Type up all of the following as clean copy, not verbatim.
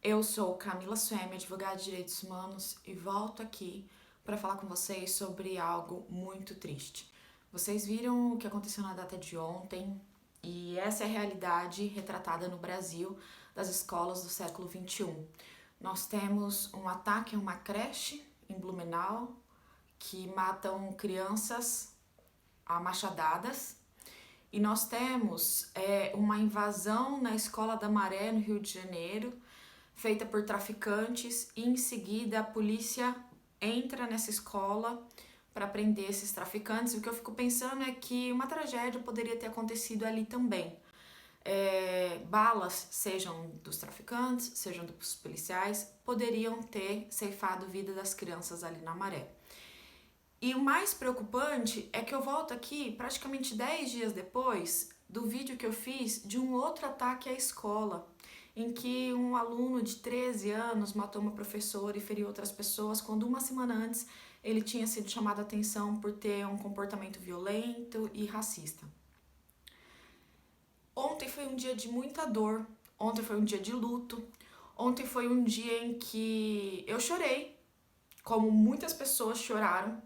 Eu sou Camila Suemi, advogada de direitos humanos, e volto aqui para falar com vocês sobre algo muito triste. Vocês viram o que aconteceu na data de ontem, e essa é a realidade retratada no Brasil das escolas do século XXI. Nós temos um ataque a uma creche em Blumenau que matam crianças a machadadas. E nós temos uma invasão na Escola da Maré, no Rio de Janeiro, feita por traficantes, e em seguida a polícia entra nessa escola para prender esses traficantes. O que eu fico pensando é que uma tragédia poderia ter acontecido ali também. Balas, sejam dos traficantes, sejam dos policiais, poderiam ter ceifado a vida das crianças ali na Maré. E o mais preocupante é que eu volto aqui praticamente 10 dias depois do vídeo que eu fiz de um outro ataque à escola, em que um aluno de 13 anos matou uma professora e feriu outras pessoas, quando uma semana antes ele tinha sido chamado a atenção por ter um comportamento violento e racista. Ontem foi um dia de muita dor, ontem foi um dia de luto, ontem foi um dia em que eu chorei, como muitas pessoas choraram,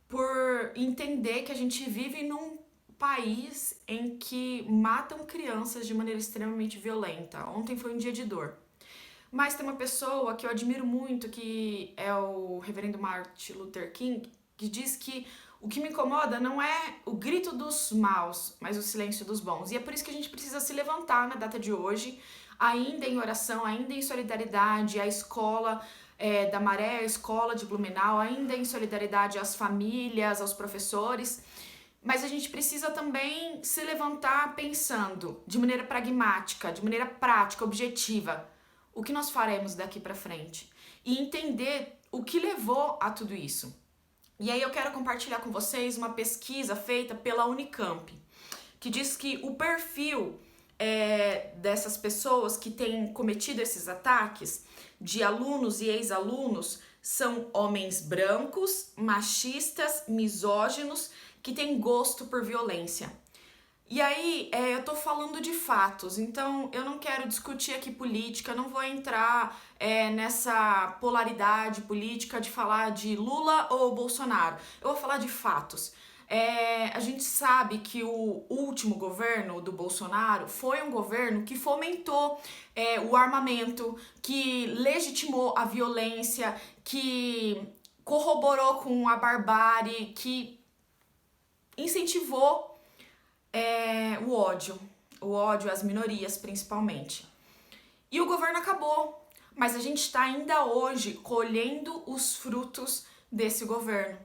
por entender que a gente vive num país em que matam crianças de maneira extremamente violenta. Ontem foi um dia de dor. Mas tem uma pessoa que eu admiro muito, que é o reverendo Martin Luther King, que diz que o que me incomoda não é o grito dos maus, mas o silêncio dos bons. E é por isso que a gente precisa se levantar na data de hoje, ainda em oração, ainda em solidariedade à escola da Maré, a escola de Blumenau, ainda em solidariedade às famílias, aos professores. Mas a gente precisa também se levantar pensando de maneira pragmática, de maneira prática, objetiva, o que nós faremos daqui para frente e entender o que levou a tudo isso. E aí eu quero compartilhar com vocês uma pesquisa feita pela Unicamp, que diz que o perfil dessas pessoas que têm cometido esses ataques, de alunos e ex-alunos, são homens brancos, machistas, misóginos, que têm gosto por violência. E aí, eu tô falando de fatos, então eu não quero discutir aqui política, não vou entrar nessa polaridade política de falar de Lula ou Bolsonaro. Eu vou falar de fatos. A gente sabe que o último governo do Bolsonaro foi um governo que fomentou o armamento, que legitimou a violência, que corroborou com a barbárie, que incentivou o ódio às minorias principalmente. E o governo acabou, mas a gente está ainda hoje colhendo os frutos desse governo.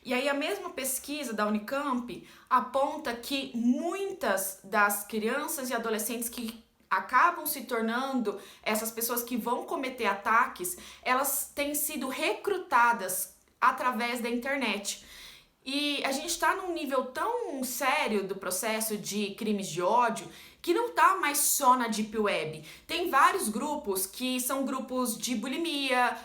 E aí a mesma pesquisa da Unicamp aponta que muitas das crianças e adolescentes que acabam se tornando essas pessoas que vão cometer ataques, elas têm sido recrutadas através da internet. E a gente está num nível tão sério do processo de crimes de ódio que não tá mais só na Deep Web. Tem vários grupos que são grupos de bulimia,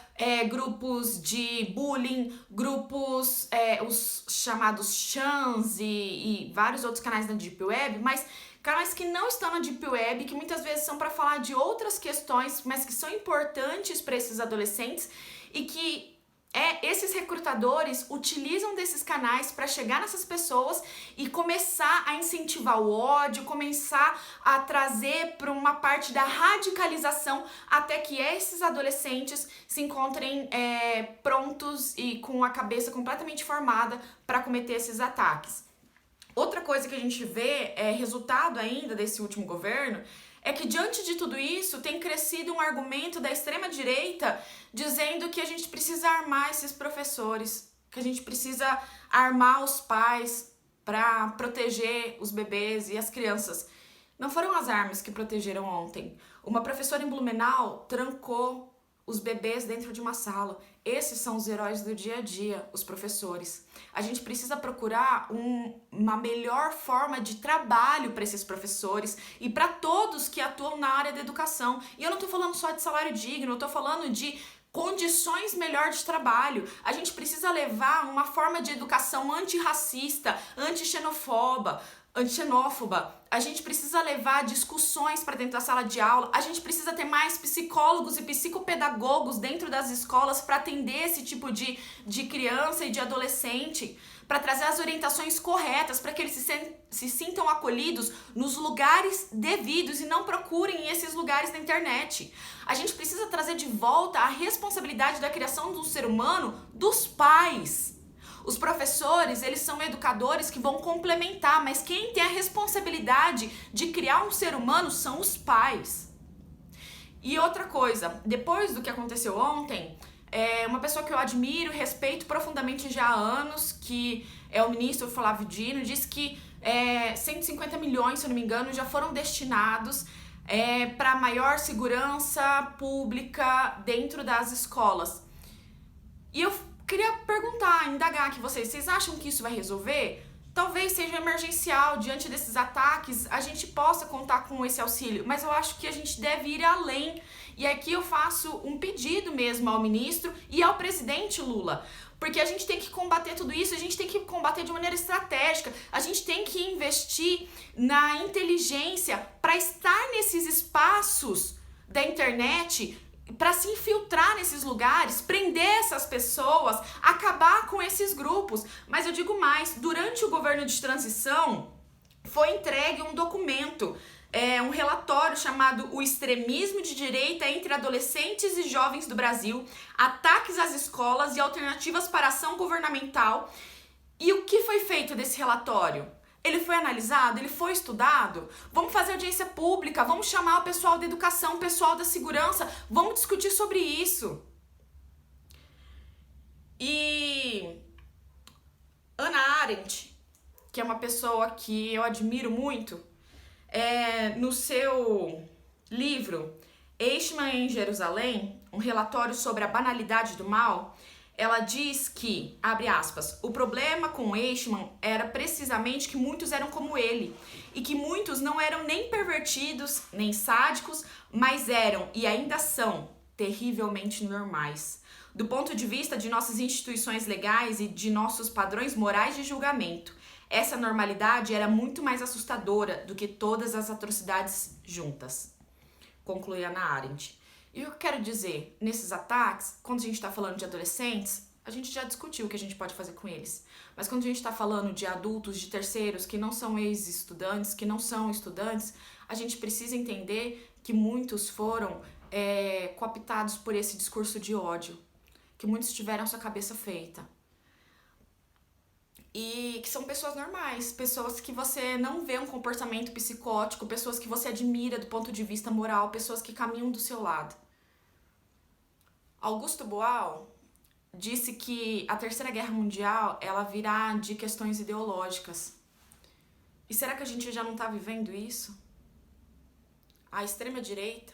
grupos de bullying, grupos, os chamados chans e vários outros canais na Deep Web, mas canais que não estão na Deep Web, que muitas vezes são para falar de outras questões, mas que são importantes para esses adolescentes e que esses recrutadores utilizam desses canais para chegar nessas pessoas e começar a incentivar o ódio, começar a trazer para uma parte da radicalização até que esses adolescentes se encontrem prontos e com a cabeça completamente formada para cometer esses ataques. Outra coisa que a gente vê resultado ainda desse último governo é que diante de tudo isso tem crescido um argumento da extrema-direita dizendo que a gente precisa armar esses professores, que a gente precisa armar os pais para proteger os bebês e as crianças. Não foram as armas que protegeram ontem. Uma professora em Blumenau trancou os bebês dentro de uma sala. Esses são os heróis do dia a dia, os professores. A gente precisa procurar uma melhor forma de trabalho para esses professores e para todos que atuam na área da educação. E eu não estou falando só de salário digno, eu estou falando de condições melhores de trabalho. A gente precisa levar uma forma de educação antirracista, antixenofoba, anti-xenófoba. A gente precisa levar discussões para dentro da sala de aula. A gente precisa ter mais psicólogos e psicopedagogos dentro das escolas para atender esse tipo de criança e de adolescente, para trazer as orientações corretas, para que eles se sintam acolhidos nos lugares devidos e não procurem esses lugares na internet. A gente precisa trazer de volta a responsabilidade da criação do ser humano dos pais. Os professores, eles são educadores que vão complementar, mas quem tem a responsabilidade de criar um ser humano são os pais. E outra coisa, depois do que aconteceu ontem, uma pessoa que eu admiro e respeito profundamente já há anos, que é o ministro Flávio Dino, disse que 150 milhões, se eu não me engano, já foram destinados para maior segurança pública dentro das escolas. E eu queria perguntar, indagar aqui vocês acham que isso vai resolver? Talvez seja emergencial, diante desses ataques, a gente possa contar com esse auxílio, mas eu acho que a gente deve ir além. E aqui eu faço um pedido mesmo ao ministro e ao presidente Lula, porque a gente tem que combater tudo isso, a gente tem que combater de maneira estratégica, a gente tem que investir na inteligência para estar nesses espaços da internet, para se infiltrar nesses lugares, prender essas pessoas, acabar com esses grupos. Mas eu digo mais, durante o governo de transição, foi entregue um documento, um relatório chamado O Extremismo de Direita entre Adolescentes e Jovens do Brasil, Ataques às Escolas e Alternativas para a Ação Governamental. E o que foi feito desse relatório? Ele foi analisado? Ele foi estudado? Vamos fazer audiência pública, vamos chamar o pessoal da educação, o pessoal da segurança, vamos discutir sobre isso. E Hannah Arendt, que é uma pessoa que eu admiro muito, no seu livro Eichmann em Jerusalém, um relatório sobre a banalidade do mal, ela diz que, abre aspas, o problema com Eichmann era precisamente que muitos eram como ele, e que muitos não eram nem pervertidos, nem sádicos, mas eram, e ainda são, terrivelmente normais, do ponto de vista de nossas instituições legais e de nossos padrões morais de julgamento. Essa normalidade era muito mais assustadora do que todas as atrocidades juntas, conclui Hannah Arendt. E o que eu quero dizer, nesses ataques, quando a gente está falando de adolescentes, a gente já discutiu o que a gente pode fazer com eles. Mas quando a gente está falando de adultos, de terceiros, que não são ex-estudantes, que não são estudantes, a gente precisa entender que muitos foram cooptados por esse discurso de ódio, que muitos tiveram sua cabeça feita. E que são pessoas normais, pessoas que você não vê um comportamento psicótico, pessoas que você admira do ponto de vista moral, pessoas que caminham do seu lado. Augusto Boal disse que a Terceira Guerra Mundial ela virá de questões ideológicas. E será que a gente já não está vivendo isso? A extrema-direita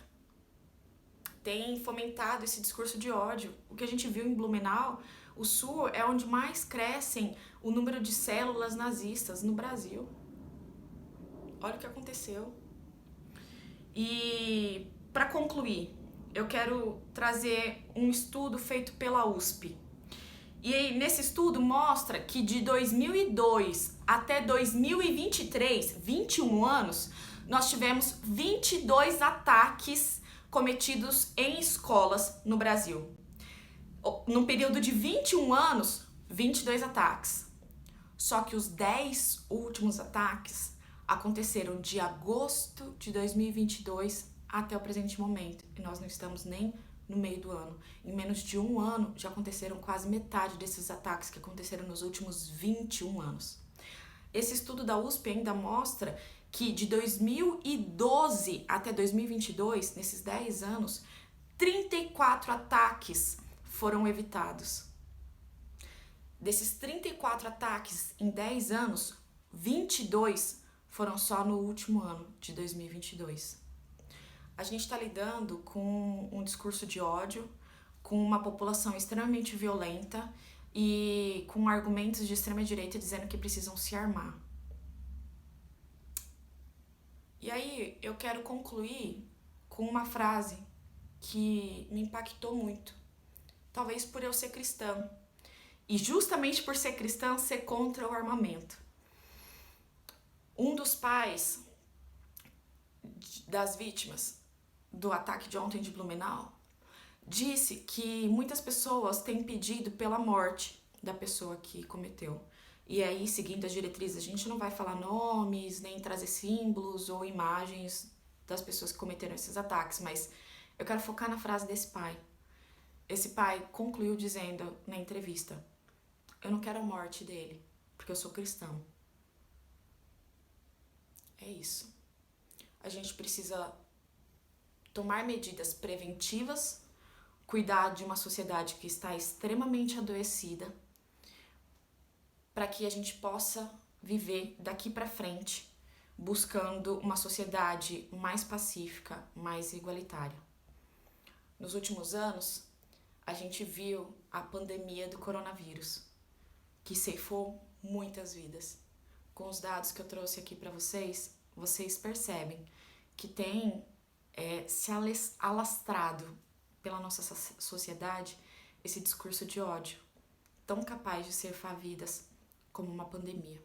tem fomentado esse discurso de ódio. O que a gente viu em Blumenau, o Sul é onde mais crescem o número de células nazistas no Brasil. Olha o que aconteceu. E para concluir, eu quero trazer um estudo feito pela USP. E nesse estudo mostra que de 2002 até 2023, 21 anos, nós tivemos 22 ataques cometidos em escolas no Brasil. Num período de 21 anos, 22 ataques. Só que os 10 últimos ataques aconteceram de agosto de 2022 até o presente momento. E nós não estamos nem no meio do ano. Em menos de um ano, já aconteceram quase metade desses ataques que aconteceram nos últimos 21 anos. Esse estudo da USP ainda mostra que de 2012 até 2022, nesses 10 anos, 34 ataques foram evitados. Desses 34 ataques em 10 anos, 22 foram só no último ano de 2022. A gente está lidando com um discurso de ódio, com uma população extremamente violenta e com argumentos de extrema-direita dizendo que precisam se armar. E aí eu quero concluir com uma frase que me impactou muito. Talvez por eu ser cristã. E justamente por ser cristã, ser contra o armamento. Um dos pais das vítimas do ataque de ontem de Blumenau disse que muitas pessoas têm pedido pela morte da pessoa que cometeu. E aí, seguindo as diretrizes, a gente não vai falar nomes, nem trazer símbolos ou imagens das pessoas que cometeram esses ataques, mas eu quero focar na frase desse pai. Esse pai concluiu dizendo na entrevista: eu não quero a morte dele, porque eu sou cristão. É isso. A gente precisa tomar medidas preventivas, cuidar de uma sociedade que está extremamente adoecida, para que a gente possa viver daqui para frente, buscando uma sociedade mais pacífica, mais igualitária. Nos últimos anos, a gente viu a pandemia do coronavírus, que ceifou muitas vidas. Com os dados que eu trouxe aqui para vocês, vocês percebem que tem se alastrado pela nossa sociedade esse discurso de ódio, tão capaz de ceifar vidas como uma pandemia.